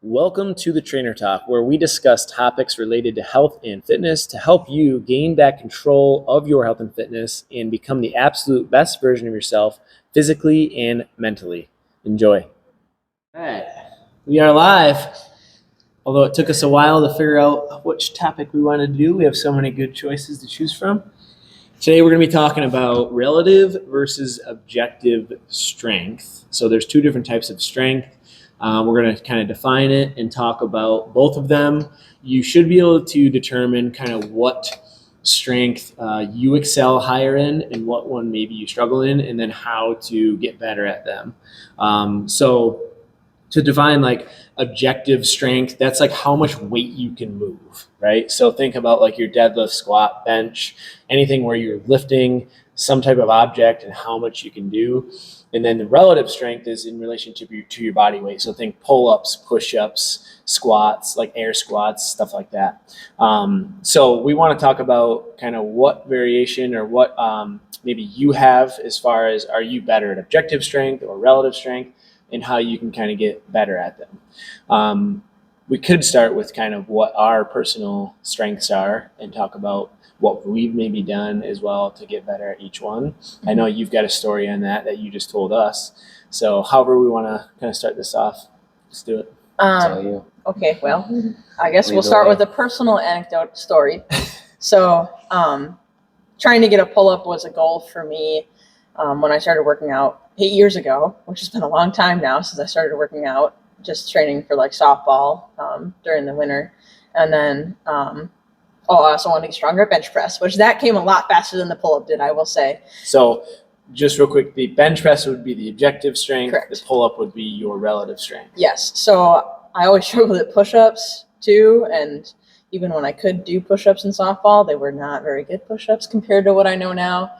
Welcome to the Trainer Talk, where we discuss topics related to health and fitness to help you gain back control of your health and fitness and become the absolute best version of yourself physically and mentally. Enjoy. All right, we are live. Although it took us a while to figure out which topic we wanted to do, we have so many good choices to choose from. Today we're going to be talking about relative versus objective strength. So there's two different types of strength. We're going to kind of define it and talk about both of them. You should be able to determine kind of what strength you excel higher in and what one maybe you struggle in, and then how to get better at them. So to define like objective strength, that's like how much weight you can move, right? So think about like your deadlift, squat, bench, anything where you're lifting some type of object and how much you can do. And then the relative strength is in relationship to your body weight. So think pull-ups, push-ups, squats, like air squats, stuff like that. So we want to talk about kind of what variation or what maybe you have as far as, are you better at objective strength or relative strength, and how you can kind of get better at them. We could start with kind of what our personal strengths are and talk about what we've maybe done as well to get better at each one. I know you've got a story on that you just told us. So however we want to kind of start this off, let's do it. Okay, well, I guess we'll start with a personal anecdote story. So trying to get a pull-up was a goal for me when I started working out 8 years ago, which has been a long time now since I started working out, just training for like softball during the winter. And then I also want to get stronger at bench press, which that came a lot faster than the pull-up did, I will say. So just real quick, the bench press would be the objective strength. Correct. The pull-up would be your relative strength. Yes. So I always struggled at push-ups too. And even when I could do push-ups in softball, they were not very good push-ups compared to what I know now.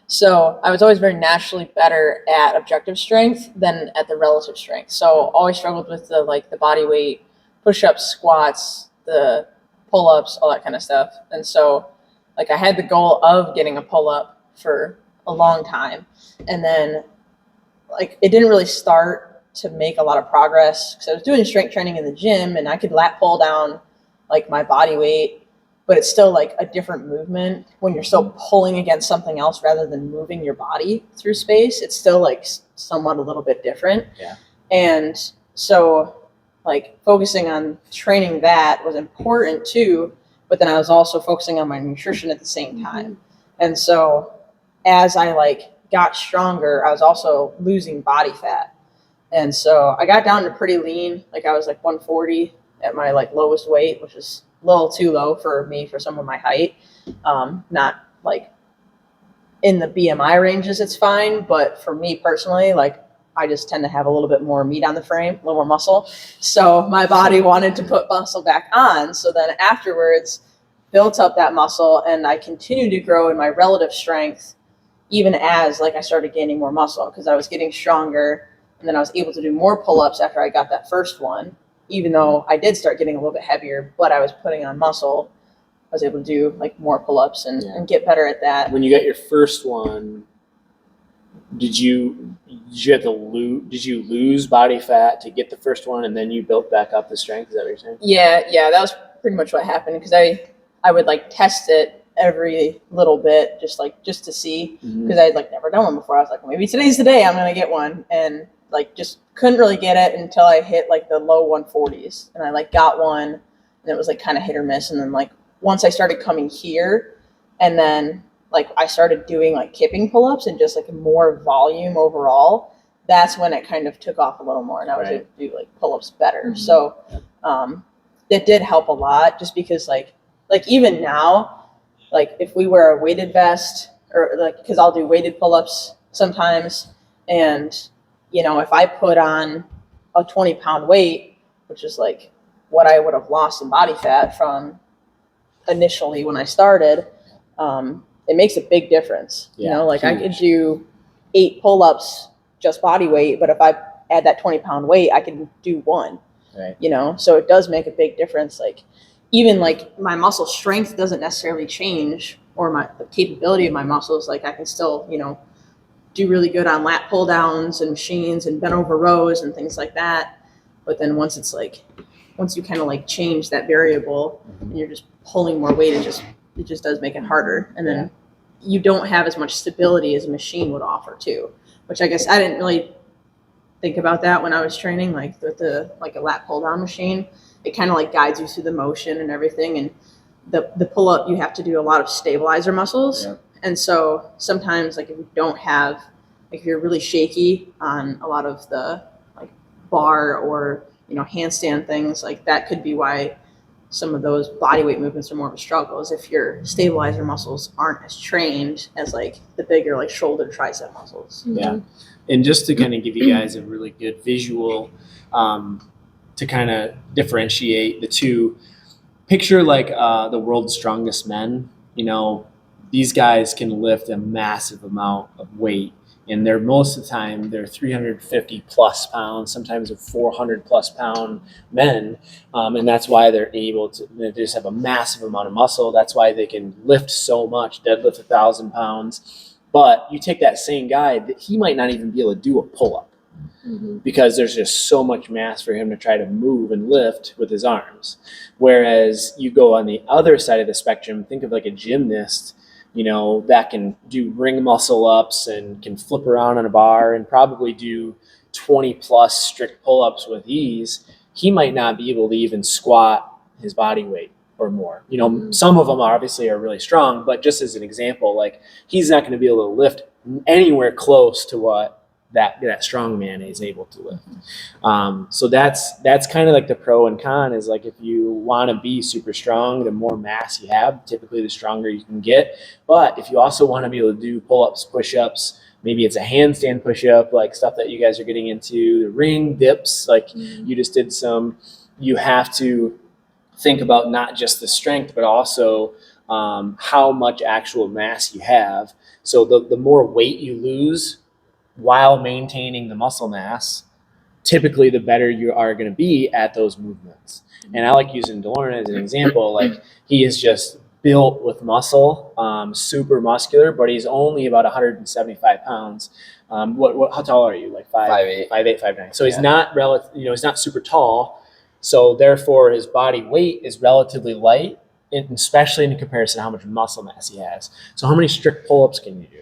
So I was always very naturally better at objective strength than at the relative strength. So always struggled with the body weight, push-ups, squats, the pull-ups, all that kind of stuff. And so like I had the goal of getting a pull-up for a long time. And then like it didn't really start to make a lot of progress because I was doing strength training in the gym and I could lat pull down like my body weight, but it's still like a different movement when you're still pulling against something else rather than moving your body through space. It's still like somewhat a little bit different. Yeah. And so like focusing on training that was important too, but then I was also focusing on my nutrition at the same time. And so as I like got stronger, I was also losing body fat. And so I got down to pretty lean. Like I was like 140 at my like lowest weight, which is a little too low for me for some of my height. Not like in the BMI ranges, it's fine. But for me personally, like I just tend to have a little bit more meat on the frame, a little more muscle. So my body wanted to put muscle back on. So then afterwards built up that muscle and I continued to grow in my relative strength, even as like I started gaining more muscle because I was getting stronger. And then I was able to do more pull-ups after I got that first one, even though I did start getting a little bit heavier, but I was putting on muscle. I was able to do like more pull-ups and get better at that. When you got your first one, did you lose body fat to get the first one and then you built back up the strength? Is that what you're saying? Yeah, that was pretty much what happened because I would like test it every little bit just to see because I'd like never done one before. I was like, well, maybe today's the day I'm gonna get one, and like just couldn't really get it until I hit like the low 140s, and I like got one, and it was like kind of hit or miss, and then like once I started coming here, and then like I started doing like kipping pull-ups and just like more volume overall, that's when it kind of took off a little more, and I was able to do like pull-ups better. So that did help a lot, just because like even now, like if we wear a weighted vest or like, because I'll do weighted pull-ups sometimes, and you know, if I put on a 20-pound weight, which is like what I would have lost in body fat from initially when I started, it makes a big difference. Yeah, you know, like huge. I could do 8 pull-ups just body weight, but if I add that 20-pound weight, I can do 1. Right. You know, so it does make a big difference. Like even like my muscle strength doesn't necessarily change, or the capability of my muscles. Like I can still, you know, do really good on lat pull downs and machines and bent over rows and things like that. But then once it's like once you kind of like change that variable and you're just pulling more weight, it just does make it harder. And then you don't have as much stability as a machine would offer too, which I guess I didn't really think about that when I was training, like with a lat pull down machine. It kind of like guides you through the motion and everything. And the pull up, you have to do a lot of stabilizer muscles. Yeah. And so sometimes like if you don't have, like if you're really shaky on a lot of the like bar or, handstand things, like that could be why some of those body weight movements are more of a struggle, is if your stabilizer muscles aren't as trained as like the bigger like shoulder tricep muscles. Yeah. And just to kind of give you guys a really good visual to kind of differentiate the two, picture like the world's strongest men. These guys can lift a massive amount of weight, and they're most of the time they're 350 plus pounds, sometimes they're 400 plus pound men, and that's why they're able to. They just have a massive amount of muscle. That's why they can lift so much, deadlift 1,000 pounds. But you take that same guy, he might not even be able to do a pull-up because there's just so much mass for him to try to move and lift with his arms. Whereas you go on the other side of the spectrum, think of like a gymnast, that can do ring muscle ups and can flip around on a bar and probably do 20 plus strict pull-ups with ease. He might not be able to even squat his body weight or more. Some of them obviously are really strong, but just as an example, like he's not going to be able to lift anywhere close to what that strong man is able to lift. So that's kind of like the pro and con, is like if you want to be super strong, the more mass you have, typically the stronger you can get. But if you also want to be able to do pull-ups, push-ups, maybe it's a handstand push-up, like stuff that you guys are getting into, the ring dips, like you just did some, you have to think about not just the strength, but also how much actual mass you have. So the more weight you lose while maintaining the muscle mass, typically the better you are going to be at those movements. And I like using DeLorean as an example. Like he is just built with muscle, super muscular, but he's only about 175 pounds. How tall are you? Like 5'8", 5'9". So he's not he's not super tall. So therefore his body weight is relatively light, especially in comparison to how much muscle mass he has. So how many strict pull-ups can you do?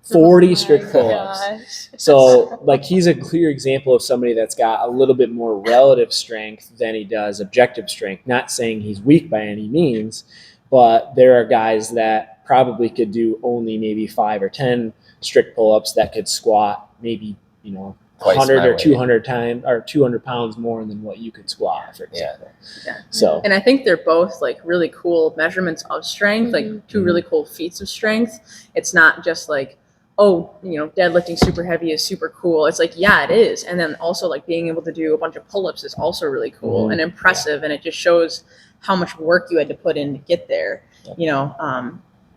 40 strict pull-ups. So like he's a clear example of somebody that's got a little bit more relative strength than he does objective strength. Not saying he's weak by any means, but there are guys that probably could do only maybe 5 or 10 strict pull-ups that could squat maybe 100 or 200 times or 200 pounds more than what you could squat, for example. Yeah. So, and I think they're both like really cool measurements of strength, like two really cool feats of strength. It's not just like, deadlifting super heavy is super cool. It's like, yeah, it is. And then also like being able to do a bunch of pull-ups is also really cool and impressive. And it just shows how much work you had to put in to get there,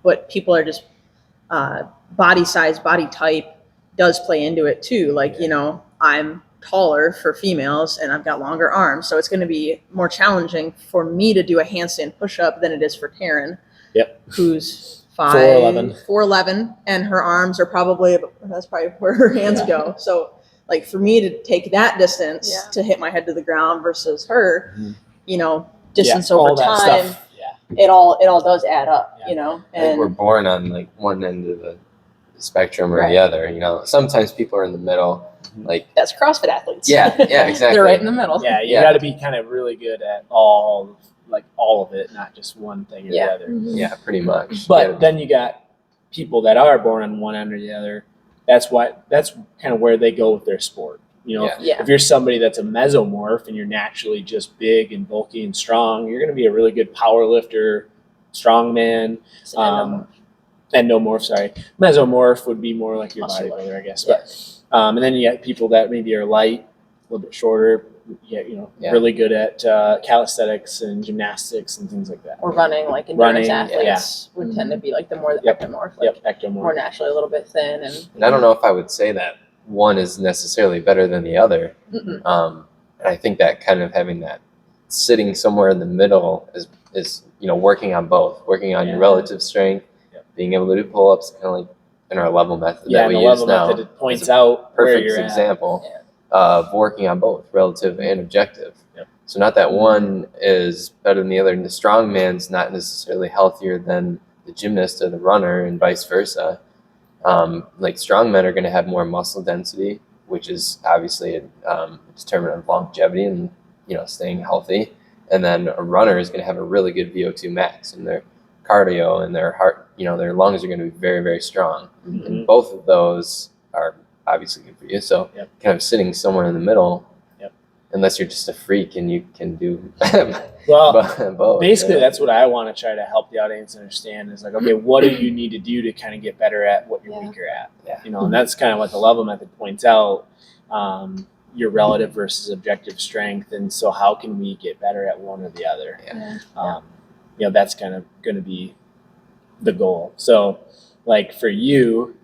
but people are just, body size, body type does play into it too. Like, I'm taller for females and I've got longer arms. So it's going to be more challenging for me to do a handstand push-up than it is for Taryn, who's 4'11", and her arms are that's probably where her hands go. So like for me to take that distance to hit my head to the ground versus her, distance over time, it all does add up, and we're born on like one end of the spectrum or the other. Sometimes people are in the middle, like that's CrossFit athletes. Yeah, exactly. They're right in the middle. Yeah, you got to be kind of really good at all of it, not just one thing or the other. Yeah, pretty much. But then you got people that are born on one end or the other. That's kind of where they go with their sport. If you're somebody that's a mesomorph and you're naturally just big and bulky and strong, you're going to be a really good power lifter, strongman. Endomorph, sorry. Mesomorph would be more like your bodybuilder, I guess. But and then you got people that maybe are light, a little bit shorter, really good at calisthenics and gymnastics and things like that. Or running, like endurance athletes would tend to be like the more ectomorph, ectomorph, more naturally a little bit thin. And I don't know if I would say that one is necessarily better than the other. And I think that kind of having that sitting somewhere in the middle is working on both, working on your relative strength, being able to do pull-ups, kind of like in our level method that we use now. Method, it points out perfect where you're example of working on both relative and objective. Yep. So not that one is better than the other, and the strong man's not necessarily healthier than the gymnast or the runner, and vice versa. Like strong men are going to have more muscle density, which is obviously a determinant of longevity and staying healthy. And then a runner is going to have a really good VO2 max, and their cardio and their heart, their lungs are going to be very, very strong. Mm-hmm. And both of those are obviously good for you. So Yep. kind of sitting somewhere in the middle, Yep. unless you're just a freak and you can do Well, both. basically, that's what I want to try to help the audience understand is like, okay, what do you need to do to kind of get better at what you're weaker at? Yeah. And that's kind of what the level method points out, your relative versus objective strength. And so how can we get better at one or the other? Yeah. That's kind of going to be the goal. So like for you,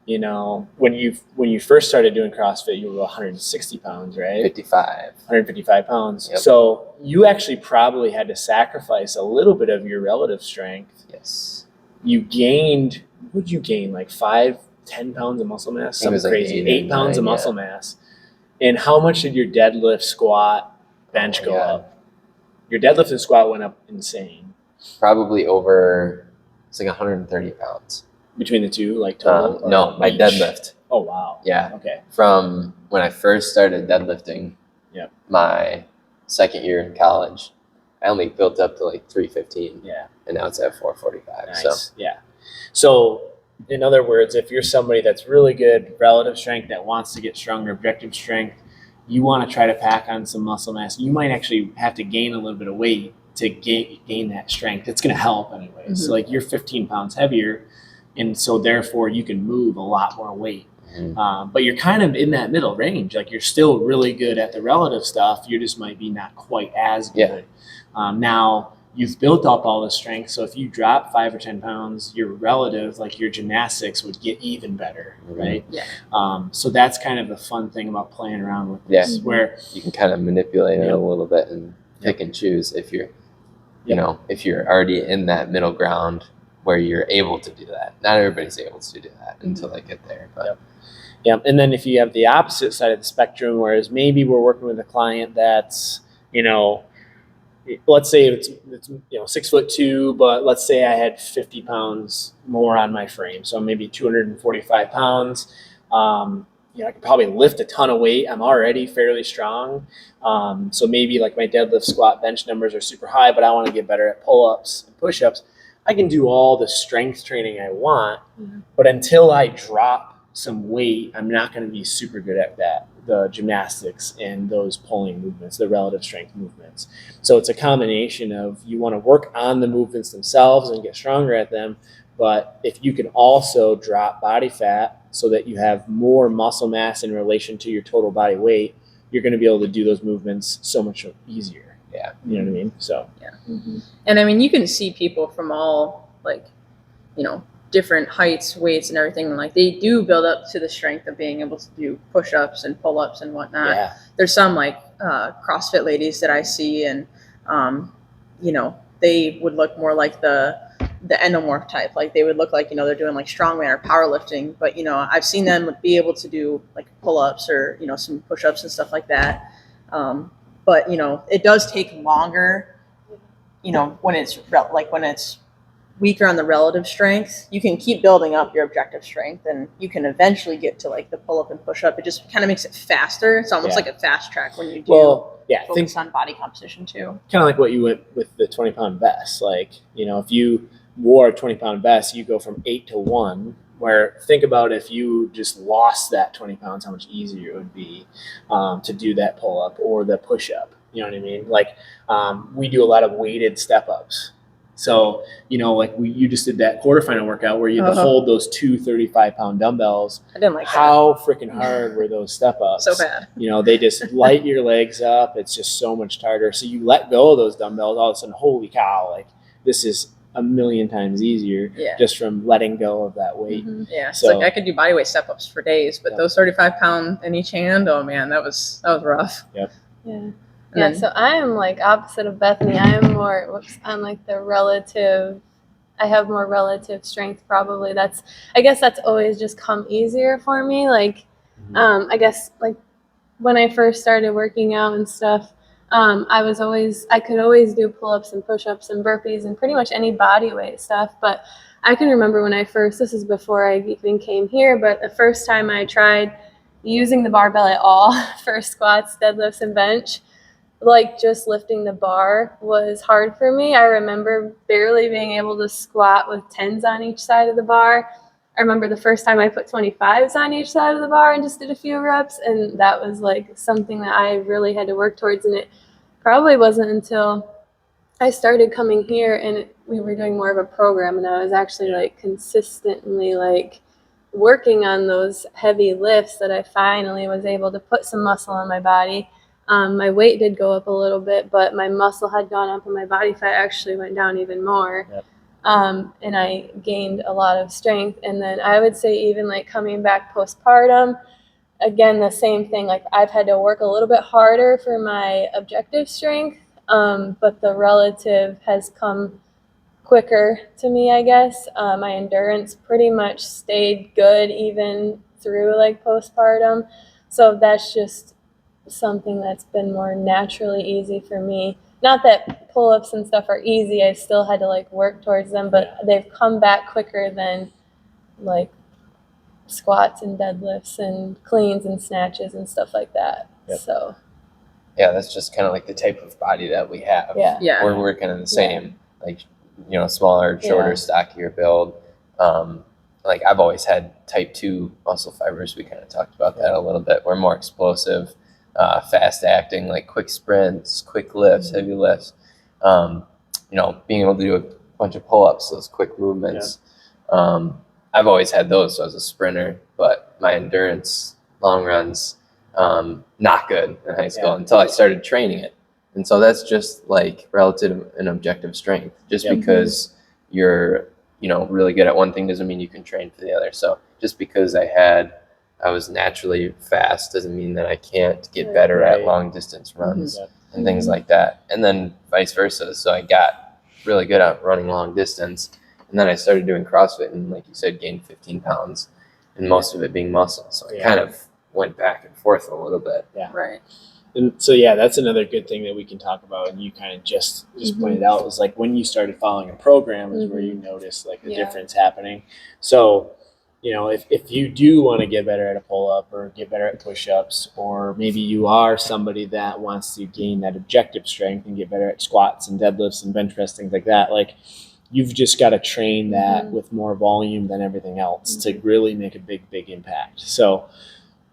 when you first started doing CrossFit, you were 160 pounds, right? 155 pounds. Yep. So you actually probably had to sacrifice a little bit of your relative strength. Yes. You gained, what did you gain? Like 5-10 pounds of muscle mass? It was Something like crazy. 8 pounds of 9, muscle mass. And how much did your deadlift, squat, bench go God. up? Your deadlift and squat went up insane. Probably over, it's like 130 pounds. Between the two, like total? No, my each? deadlift. Oh, wow. Yeah. Okay. From when I first started deadlifting, Yep. my second year in college, I only built up to like 315. Yeah. And now it's at 445. Nice. So Yeah. So in other words, if you're somebody that's really good relative strength that wants to get stronger objective strength, you want to try to pack on some muscle mass. You might actually have to gain a little bit of weight to gain that strength. It's going to help anyways. Mm-hmm. So like you're 15 pounds heavier, and so therefore you can move a lot more weight. Mhm. But you're kind of in that middle range. Like you're still really good at the relative stuff. You just might be not quite as good. Now you've built up all the strength. So if you drop 5 or 10 pounds, your relative, like your gymnastics would get even better, right? Yeah. So that's kind of the fun thing about playing around with this, where you can kind of manipulate it Yep. a little bit and pick and choose if you're, if you're already in that middle ground where you're able to do that. Not everybody's able to do that until they get there. But Yeah, and then if you have the opposite side of the spectrum, whereas maybe we're working with a client that's, let's say it's 6'2", but let's say I had 50 pounds more on my frame, so maybe 245 pounds. I could probably lift a ton of weight. I'm already fairly strong, so maybe like my deadlift, squat, bench numbers are super high, but I want to get better at pull-ups and push-ups. I can do all the strength training I want, but until I drop some weight, I'm not going to be super good at that, the gymnastics and those pulling movements, the relative strength movements. So it's a combination of you want to work on the movements themselves and get stronger at them, but if you can also drop body fat so that you have more muscle mass in relation to your total body weight, you're going to be able to do those movements so much easier. Yeah. You know what I mean? So Yeah. And I mean, you can see people from all different heights, weights, and everything. Like they do build up to the strength of being able to do push-ups and pull-ups and whatnot. yeah. There's some CrossFit ladies that I see, and they would look more like the endomorph type. Like they would look like they're doing like strongman or powerlifting. But I've seen them be able to do like pull-ups or some push-ups and stuff like that. But it does take longer. When it's weaker on the relative strength, you can keep building up your objective strength, and you can eventually get to like the pull-up and push-up. It just kind of makes it faster. It's almost like a fast track when you do focus on body composition too. Kind of like what you went with the 20-pound vest. Like, if you wore a 20-pound vest, you go from 8 to 1, where think about if you just lost that 20 pounds, how much easier it would be to do that pull-up or the push-up. You know what I mean? Like we do a lot of weighted step-ups. So, you just did that quarterfinal workout where you had to hold those 2 35-pound dumbbells. I didn't like How freaking hard were those step-ups? So bad. They just light your legs up. It's just so much harder. So you let go of those dumbbells, all of a sudden, holy cow, like this is a million times easier just from letting go of that weight. Mm-hmm. Yeah, so, it's like I could do bodyweight step-ups for days, but those 35-pound in each hand, oh man, that was rough. Yep. Yeah. Yeah, so I am like opposite of Bethany. I am more, I'm like the relative, I have more relative strength probably. I guess that's always just come easier for me. Like, I guess like when I first started working out and stuff, I could always do pull-ups and push-ups and burpees and pretty much any body weight stuff. But I can remember when this is before I even came here, but the first time I tried using the barbell at all for squats, deadlifts, and bench, like just lifting the bar was hard for me. I remember barely being able to squat with 10s on each side of the bar. I remember the first time I put 25s on each side of the bar and just did a few reps, and that was like something that I really had to work towards. And it probably wasn't until I started coming here and we were doing more of a program, and I was actually like consistently like working on those heavy lifts that I finally was able to put some muscle on my body. My weight did go up a little bit, but my muscle had gone up and my body fat actually went down even more. Yep. And I gained a lot of strength. And then I would say even like coming back postpartum, again, the same thing. Like I've had to work a little bit harder for my objective strength, but the relative has come quicker to me, I guess. My endurance pretty much stayed good even through like postpartum. So that's just something that's been more naturally easy for me. Not that pull-ups and stuff are easy. I still had to like work towards them, but they've come back quicker than like squats and deadlifts and cleans and snatches and stuff like that. Yep. So Yeah, that's just kind of like the type of body that we have. Yeah. Yeah. We're kind of the same, like, smaller, shorter, Yeah. stockier build. Like I've always had type 2 muscle fibers. We kind of talked about that a little bit. We're more explosive, fast acting, like quick sprints, quick lifts, heavy lifts. Being able to do a bunch of pull-ups, those quick movements. I've always had those. So I was a sprinter, but my endurance, long runs, not good in high school until I started training it. And so that's just like relative and objective strength. Just because you're, really good at one thing doesn't mean you can train for the other. So just because I was naturally fast doesn't mean that I can't get better at long distance runs and things like that. And then vice versa. So I got really good at running long distance. And then I started doing CrossFit and, like you said, gained 15 pounds, and most of it being muscle. So I kind of went back and forth a little bit. Yeah. Right. And so, that's another good thing that we can talk about. And you kind of just pointed out is like when you started following a program is where you noticed like the difference happening. So, if you do want to get better at a pull-up or get better at push-ups, or maybe you are somebody that wants to gain that objective strength and get better at squats and deadlifts and bench press, things like that, like you've just got to train that with more volume than everything else to really make a big impact. So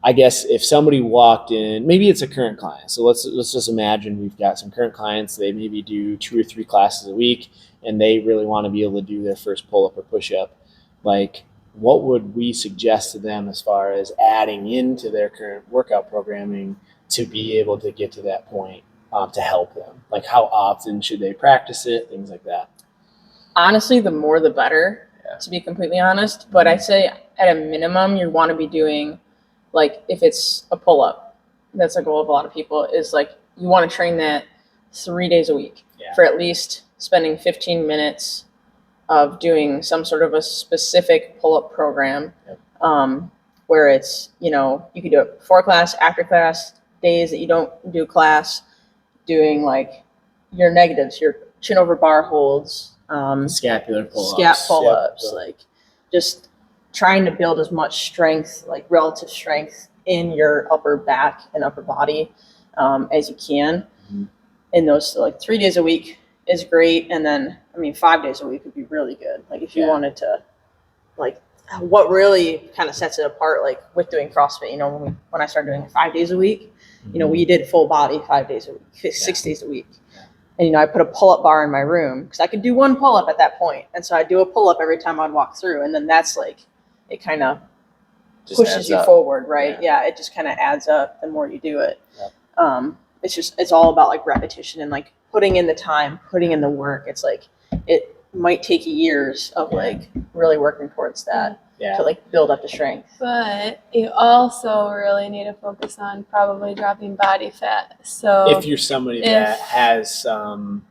I guess if somebody walked in, maybe it's a current client. So let's just imagine we've got some current clients. They maybe do 2 or 3 classes a week, and they really want to be able to do their first pull-up or push-up. Like, what would we suggest to them as far as adding into their current workout programming to be able to get to that point to help them? Like, how often should they practice it? Things like that. Honestly, the more the better, to be completely honest. But I'd say at a minimum, you want to be doing, like, if it's a pull-up, that's a goal of a lot of people, is like you want to train that 3 days a week for at least spending 15 minutes of doing some sort of a specific pull-up program, where it's, you could do it before class, after class, days that you don't do class, doing like your negatives, your chin over bar holds, Scapular pull-ups. Scap pull-ups, like just trying to build as much strength, like relative strength in your upper back and upper body as you can. And those, like 3 days a week is great. And then, 5 days a week would be really good. Like if you wanted to, like what really kind of sets it apart, like with doing CrossFit, when I started doing it 5 days a week, we did full body 5 days a week, 6 days a week. And, I put a pull-up bar in my room because I could do one pull-up at that point. And so I'd do a pull-up every time I'd walk through. And then that's like, it kind of pushes you forward, right? Yeah, it just kind of adds up the more you do it. It's all about like repetition and like putting in the time, putting in the work. It's like, it might take years of like really working towards that to like build up the strength. But you also really need to focus on probably dropping body fat. So if you're somebody that has some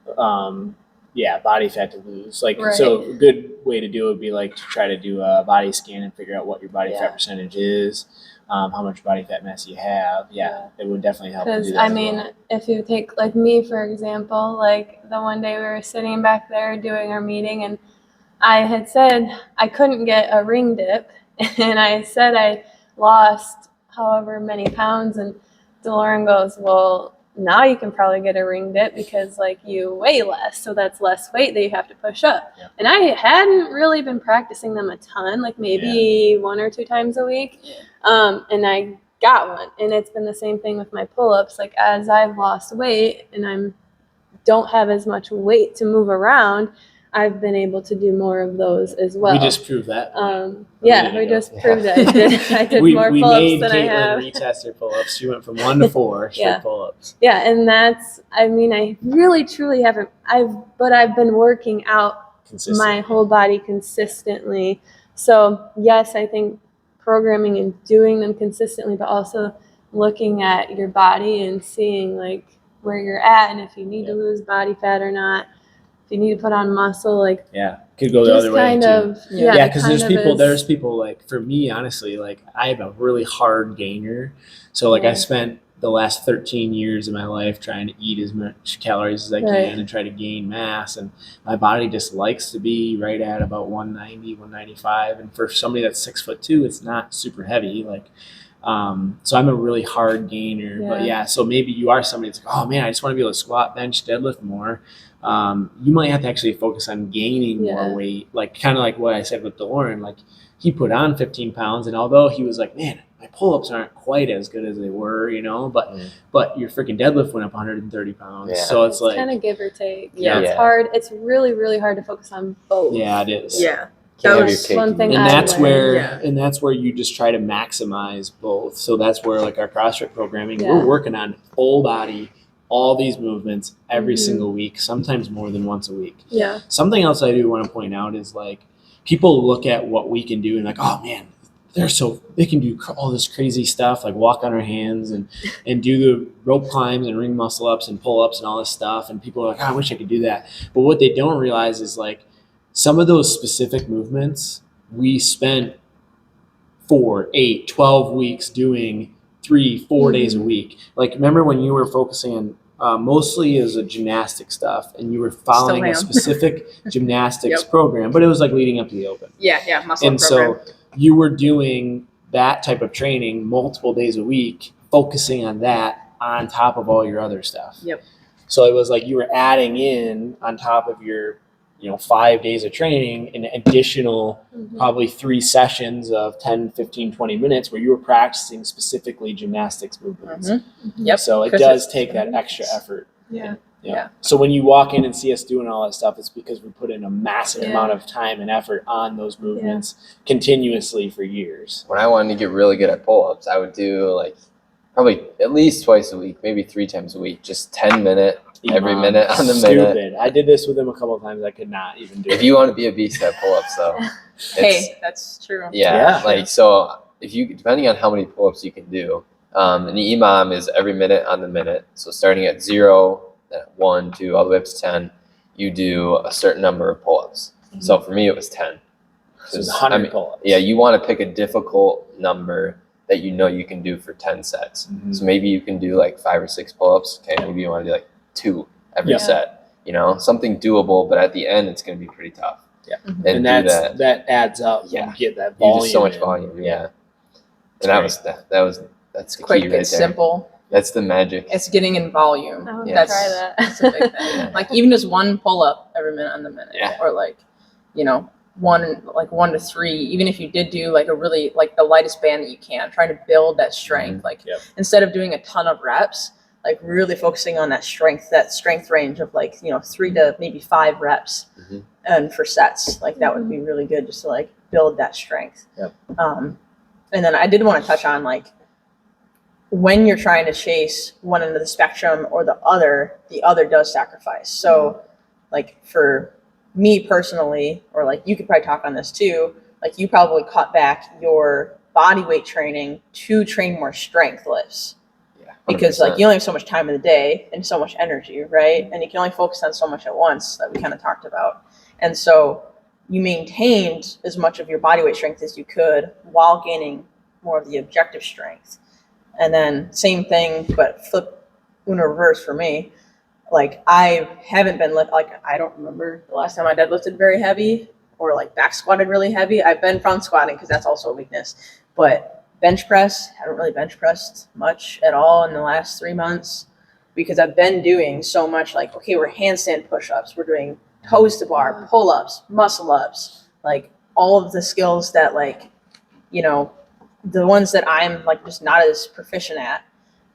body fat to lose, like so a good way to do it would be like to try to do a body scan and figure out what your body fat percentage is. how much body fat mass you have. Yeah, it would definitely help to do Because that I as mean, well. if you take like me for example, like the one day we were sitting back there doing our meeting, and I had said I couldn't get a ring dip, and I said I lost however many pounds, and DeLorean goes, well, now you can probably get a ring dip because like you weigh less, so that's less weight that you have to push up. Yeah. And I hadn't really been practicing them a ton, like maybe 1 or 2 times a week, and I got one. And it's been the same thing with my pull-ups. Like as I've lost weight and I'm don't have as much weight to move around, I've been able to do more of those as well. We just proved that. Yeah, we just proved it. I did we more we pull-ups made than I have. Caitlin retest her pull-ups. She went from 1 to 4 straight Yeah. pull-ups. Yeah, and that's, I mean, I really truly haven't, but I've been working out Consistently. my whole body consistently. So yes, I think programming and doing them consistently, but also looking at your body and seeing like where you're at and if you need to lose body fat or not, if you need to put on muscle, like Yeah, could go the just other way kind too. of, Yeah, because kind of there's people like, for me, honestly, like I am a really hard gainer. So like I spent the last 13 years of my life trying to eat as much calories as I can and try to gain mass. And my body just likes to be right at about 190, 195. And for somebody that's 6'2", it's not super heavy. Like, so I'm a really hard gainer. But so maybe you are somebody that's like, oh man, I just want to be able to squat, bench, deadlift more. You might have to actually focus on gaining more weight, like kind of like what I said with DeLorean. Like he put on 15 pounds, and although he was like, man, my pull-ups aren't quite as good as they were, but your freaking deadlift went up 130 pounds. Yeah. So it's like kind of give or take. Yeah. It's hard. It's really, really hard to focus on both. Yeah, it is. Yeah. Can't have That's your cake one thing And I that's learned. where you just try to maximize both. So that's where like our CrossFit programming, we're working on full body, all these movements every single week, sometimes more than once a week. Yeah. Something else I do want to point out is like people look at what we can do and like, oh man, they can do all this crazy stuff, like walk on our hands and do the rope climbs and ring muscle ups and pull ups and all this stuff. And people are like, oh, I wish I could do that. But what they don't realize is like some of those specific movements we spent 4, 8, 12 weeks doing 3, 4 days a week. Like remember when you were focusing on mostly as a gymnastic stuff and you were following a specific gymnastics program, but it was like leading up to the Open. Yeah, muscle and program. So you were doing that type of training multiple days a week, focusing on that on top of all your other stuff. Yep. So it was like you were adding in on top of your 5 days of training an additional probably 3 sessions of 10, 15, 20 minutes where you were practicing specifically gymnastics movements. Yep. So it does take that extra effort. Yeah. So when you walk in and see us doing all that stuff, it's because we put in a massive amount of time and effort on those movements continuously for years. When I wanted to get really good at pull-ups, I would do like probably at least twice a week, maybe 3 times a week, just 10-minute, every minute on the minute. Stupid. I did this with him a couple of times. I could not even do it. If you want to be a beast at pull-ups, though, Hey, that's true. yeah. Like so, if you depending on how many pull-ups you can do, and the EMOM is every minute on the minute. So starting at 0, then 1, 2, all the way up to 10, you do a certain number of pull-ups. So for me, it was 10. So it's 100 pull-ups. Yeah, you want to pick a difficult number that you know you can do for 10 sets. So maybe you can do like 5 or 6 pull-ups. Okay, maybe you want to do like 2 every set. Something doable, but at the end it's going to be pretty tough. Yeah, and that adds up. Yeah, you get that volume. You do so much volume. Yeah, and that's the Quick, key right it's there. simple. That's the magic. It's getting in volume. I want to That's try that. That's a big thing. Like even just 1 pull up every minute on the minute, or like, 1 to 3. Even if you did do like a really like the lightest band that you can, trying to build that strength. Like instead of doing a ton of reps, like really focusing on that strength range of like 3 to maybe 5 reps, and for sets, like that would be really good just to like build that strength. And then I did want to touch on like when you're trying to chase one end of the spectrum or the other does sacrifice. So like for me personally, or like you could probably talk on this too, like you probably cut back your body weight training to train more strength lifts. Because like you only have so much time in the day and so much energy, right? And you can only focus on so much at once, that we kind of talked about. And so you maintained as much of your body weight strength as you could while gaining more of the objective strength. And then same thing, but flip Uno reverse for me. Like I haven't been I don't remember the last time I deadlifted very heavy or like back squatted really heavy. I've been front squatting because that's also a weakness. But bench press, haven't really bench pressed much at all in the last 3 months because I've been doing so much like, okay, we're handstand push-ups, we're doing toes to bar, pull-ups, muscle ups, like all of the skills that like, you know, the ones that I'm like just not as proficient at,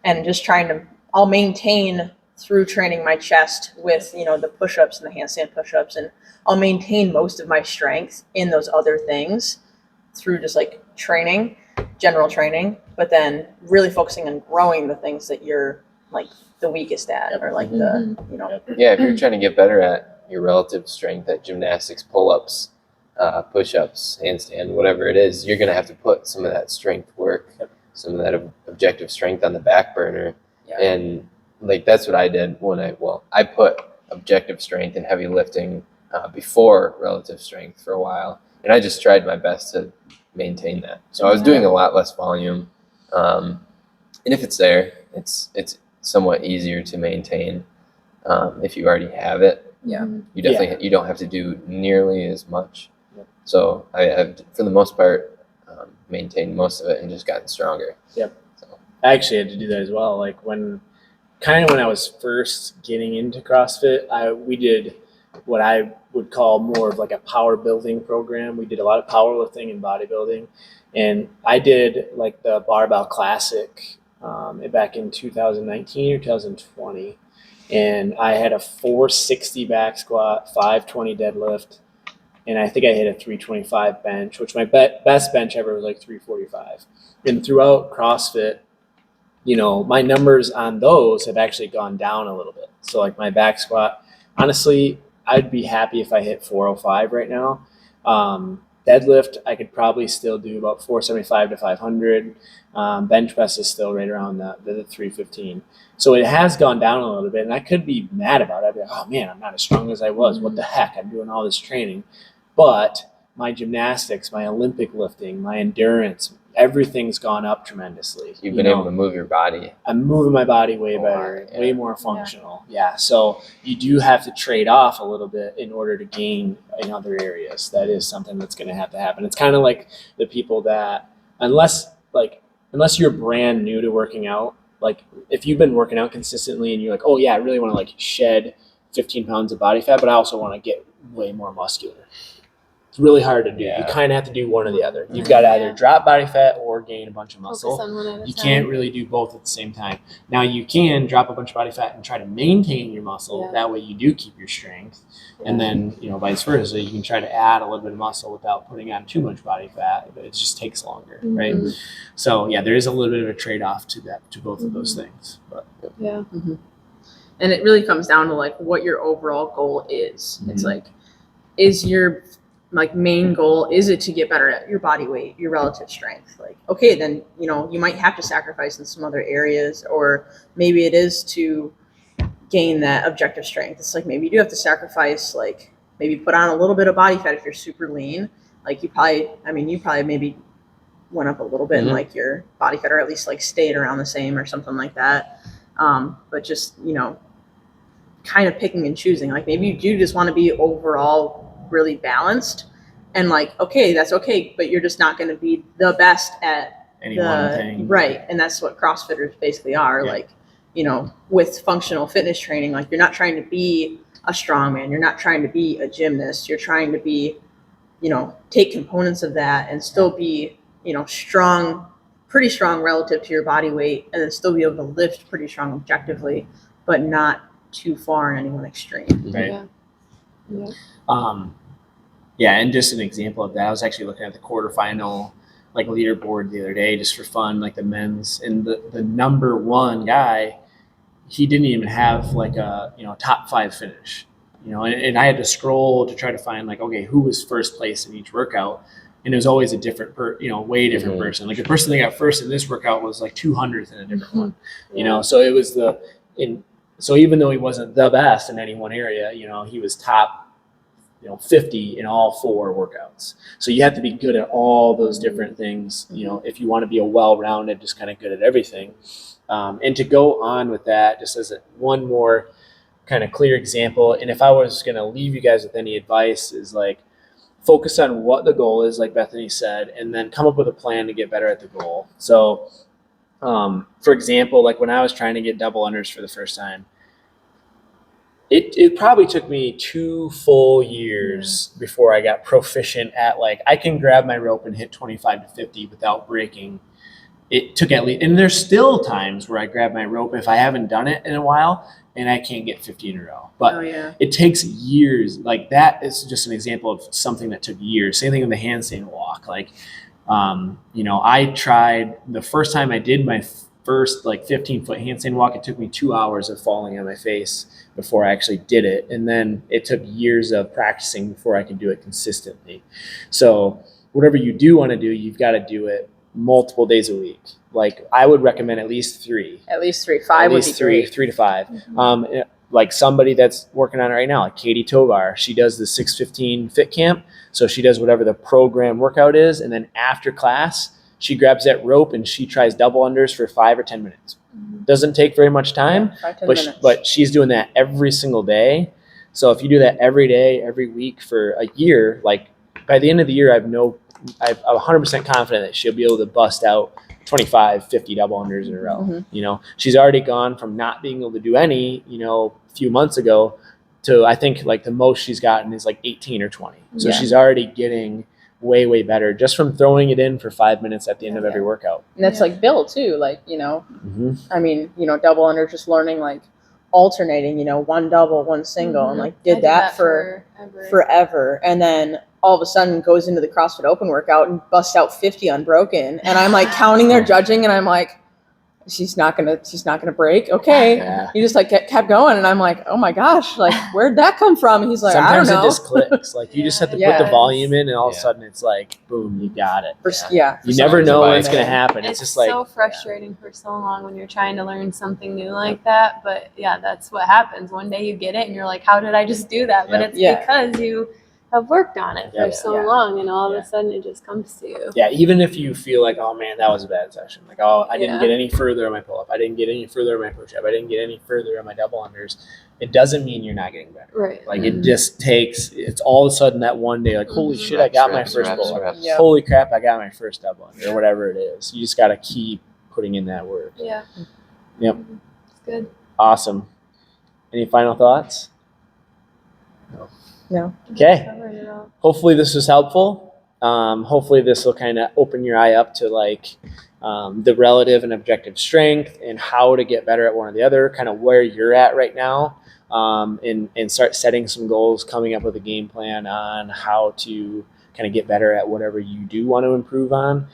and just trying to, I'll maintain through training my chest with, you know, the push-ups and the handstand push-ups, and I'll maintain most of my strength in those other things through just like training, general training, but then really focusing on growing the things that you're like the weakest at, or like the, you know. Yeah, if you're trying to get better at your relative strength at gymnastics, pull-ups, push-ups, handstand, whatever it is, you're going to have to put some of that strength work, some of that objective strength on the back burner. Yeah. And like that's what I did when I put objective strength and heavy lifting before relative strength for a while, and I just tried my best to maintain that. So I was doing a lot less volume, and if it's there, it's somewhat easier to maintain if you already have it. Yeah. You definitely you don't have to do nearly as much. So I've for the most part maintained most of it and just gotten stronger. Yep. So. I actually had to do that as well. Like when I was first getting into CrossFit, we did what I would call more of like a power building program. We did a lot of powerlifting and bodybuilding, and I did like the Barbell Classic back in 2019 or 2020, and I had a 460 back squat, 520 deadlift, and I think I hit a 325 bench, which my best bench ever was like 345. And throughout CrossFit, you know, my numbers on those have actually gone down a little bit. So like my back squat, honestly, I'd be happy if I hit 405 right now. Deadlift, I could probably still do about 475 to 500. Bench press is still right around the 315. So it has gone down a little bit, and I could be mad about it. I'd be like, oh man, I'm not as strong as I was. What the heck? I'm doing all this training. But my gymnastics, my Olympic lifting, my endurance, everything's gone up tremendously. You've been able to move your body. I'm moving my body way better, way more functional. Yeah. So you do have to trade off a little bit in order to gain in other areas. That is something that's going to happen. It's kind of like the people that, unless you're brand new to working out, like if you've been working out consistently and you're like, oh yeah, I really want to like shed 15 pounds of body fat, but I also want to get way more muscular. It's really hard to do. You kind of have to do one or the other. You've got to either drop body fat or gain a bunch of muscle. You can't really do both at the same time. Now you can drop a bunch of body fat and try to maintain your muscle. Yeah. That way you do keep your strength. Yeah. And then, you know, vice versa. You can try to add a little bit of muscle without putting on too much body fat, but it just takes longer, right? So yeah, there is a little bit of a trade-off to that, to both of those things. But yeah. And it really comes down to like what your overall goal is. It's like, is your like main goal, is it to get better at your body weight, your relative strength? Like, okay, then, you know, you might have to sacrifice in some other areas, or maybe it is to gain that objective strength. It's like, maybe you do have to sacrifice, like maybe put on a little bit of body fat if you're super lean. Like you probably maybe went up a little bit in like your body fat, or at least like stayed around the same or something like that. But just, you know, kind of picking and choosing, like maybe you do just want to be overall really balanced, and like, okay, that's okay, but you're just not going to be the best at any one thing, right? And that's what CrossFitters basically are. Like, you know, with functional fitness training, like you're not trying to be a strongman, you're not trying to be a gymnast, you're trying to be, you know, take components of that and still be, you know, pretty strong relative to your body weight, and then still be able to lift pretty strong objectively, but not too far in any one extreme. Right. And just an example of that, I was actually looking at the quarterfinal like leaderboard the other day just for fun, like the men's, and the number one guy, he didn't even have like a, you know, top 5 finish, you know, and I had to scroll to try to find like, okay, who was first place in each workout, and it was always a different way different person. Like the person that got first in this workout was like 200th in a different one, you know, so it was so even though he wasn't the best in any one area, you know, he was top 50 in all 4 workouts. So you have to be good at all those different things, if you want to be a well-rounded, just kind of good at everything. And to go on with that, just as one more kind of clear example, and if I was going to leave you guys with any advice, is like focus on what the goal is, like Bethany said, and then come up with a plan to get better at the goal. So, for example, like when I was trying to get double unders for the first time, it probably took me 2 full years before I got proficient at, like, I can grab my rope and hit 25 to 50 without breaking. It took at least, and there's still times where I grab my rope if I haven't done it in a while and I can't get 50 in a row. But it takes years. Like, that is just an example of something that took years. Same thing with the handstand walk. Like, I tried the first time I did my first 15-foot handstand walk. It took me 2 hours of falling on my face before I actually did it. And then it took years of practicing before I could do it consistently. So whatever you do want to do, you've got to do it multiple days a week. Like, I would recommend at least 3. At least 3. 5 would be great. 3 to 5. Like somebody that's working on it right now, like Katie Tovar, she does the 6:15 Fit Camp. So she does whatever the program workout is. And then after class, she grabs that rope and she tries double unders for 5 or 10 minutes. Doesn't take very much time, 5, 10 but minutes. but she's doing that every single day. So if you do that every day, every week for a year, like by the end of the year, I'm 100% confident that she'll be able to bust out 25, 50 double unders in a row. She's already gone from not being able to do any, a few months ago, to I think like the most she's gotten is like 18 or 20. So she's already getting way, way better just from throwing it in for 5 minutes at the end of every workout. And that's like Bill too. Like, I mean, double under, just learning like alternating, one double, one single, and like did that for forever. And then all of a sudden goes into the CrossFit Open workout and busts out 50 unbroken. And I'm like counting their judging and I'm like, she's not gonna break. Okay. Yeah. He just like kept going. And I'm like, oh my gosh, like where'd that come from? And he's like, sometimes I don't know. it just clicks. Like you just have to put the volume in and all of a sudden it's like, boom, you got it. You never know when it's going to happen. It's just like so frustrating for so long when you're trying to learn something new like that. But that's what happens. One day you get it and you're like, how did I just do that? But it's because you have worked on it for so long, and all of a sudden it just comes to you. Yeah, even if you feel like, oh man, that was a bad session. Like, oh, I didn't get any further on my pull-up. I didn't get any further on my push-up. I didn't get any further on my double unders. It doesn't mean you're not getting better. Right. Like it just takes, it's all of a sudden that one day, like, holy shit, I got my first pull-up. Yep. Holy crap, I got my first double under, or whatever it is. You just got to keep putting in that work. Yeah. Yep. It's good. Awesome. Any final thoughts? No. Okay. Hopefully this was helpful. Hopefully this will kind of open your eye up to like the relative and objective strength and how to get better at one or the other, kind of where you're at right now, and start setting some goals, coming up with a game plan on how to kind of get better at whatever you do want to improve on.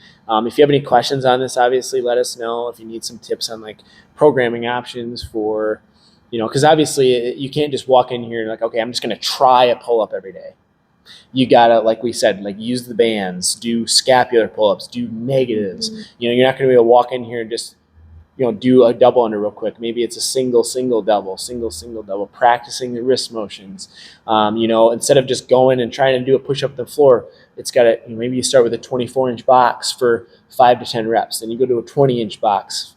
If you have any questions on this, obviously let us know. If you need some tips on like programming options for, because obviously you can't just walk in here and like, okay, I'm just going to try a pull-up every day. You got to, like we said, like use the bands, do scapular pull-ups, do negatives. You're not going to be able to walk in here and just, do a double under real quick. Maybe it's a single, double, single, double, practicing the wrist motions. Instead of just going and trying to do a push up the floor, it's got to, maybe you start with a 24-inch box for 5 to 10 reps. Then you go to a 20-inch box.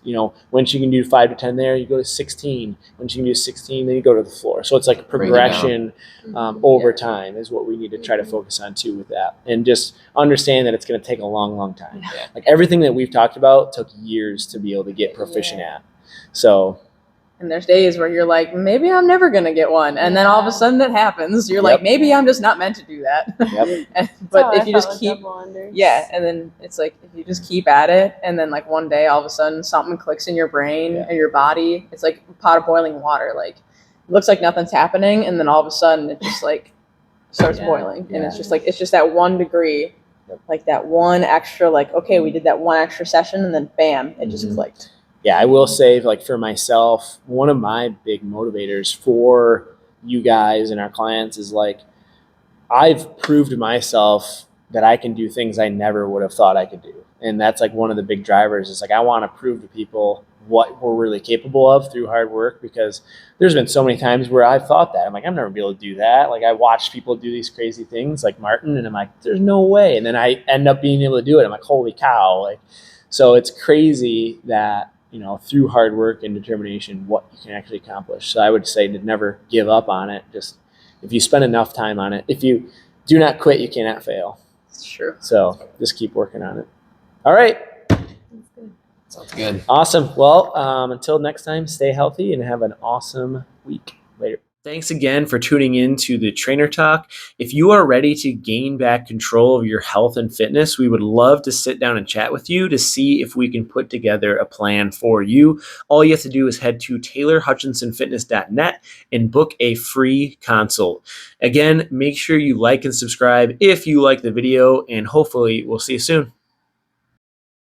Once you can do 5 to 10 there, you go to 16. Once you can do 16, then you go to the floor. So it's like a progression over time is what we need to try to focus on too with that. And just understand that it's going to take a long, long time. Yeah. Like everything that we've talked about took years to be able to get proficient at. So. And there's days where you're like, maybe I'm never going to get one. And then all of a sudden that happens. You're like, maybe I'm just not meant to do that. But if you just keep, and then it's like, if you just keep at it, and then like one day all of a sudden something clicks in your brain and your body, it's like a pot of boiling water. Like it looks like nothing's happening. And then all of a sudden it just like starts boiling. And it's just like, it's just that 1 degree, like that one extra, like, okay, we did that one extra session and then bam, it just clicked. Yeah, I will say, like for myself, one of my big motivators for you guys and our clients is like, I've proved to myself that I can do things I never would have thought I could do. And that's like one of the big drivers is like, I want to prove to people what we're really capable of through hard work, because there's been so many times where I've thought that I'm like, I'm never be able to do that. Like I watch people do these crazy things like Martin, and I'm like, there's no way. And then I end up being able to do it. I'm like, holy cow. Like, so it's crazy that, through hard work and determination, what you can actually accomplish. So I would say to never give up on it. Just if you spend enough time on it, if you do not quit, you cannot fail. It's true. So just keep working on it. All right. Sounds good. Awesome. Well, until next time, stay healthy and have an awesome week. Later. Thanks again for tuning in to the Trainer Talk. If you are ready to gain back control of your health and fitness, we would love to sit down and chat with you to see if we can put together a plan for you. All you have to do is head to taylorhutchinsonfitness.net and book a free consult. Again, make sure you like and subscribe if you like the video, and hopefully we'll see you soon.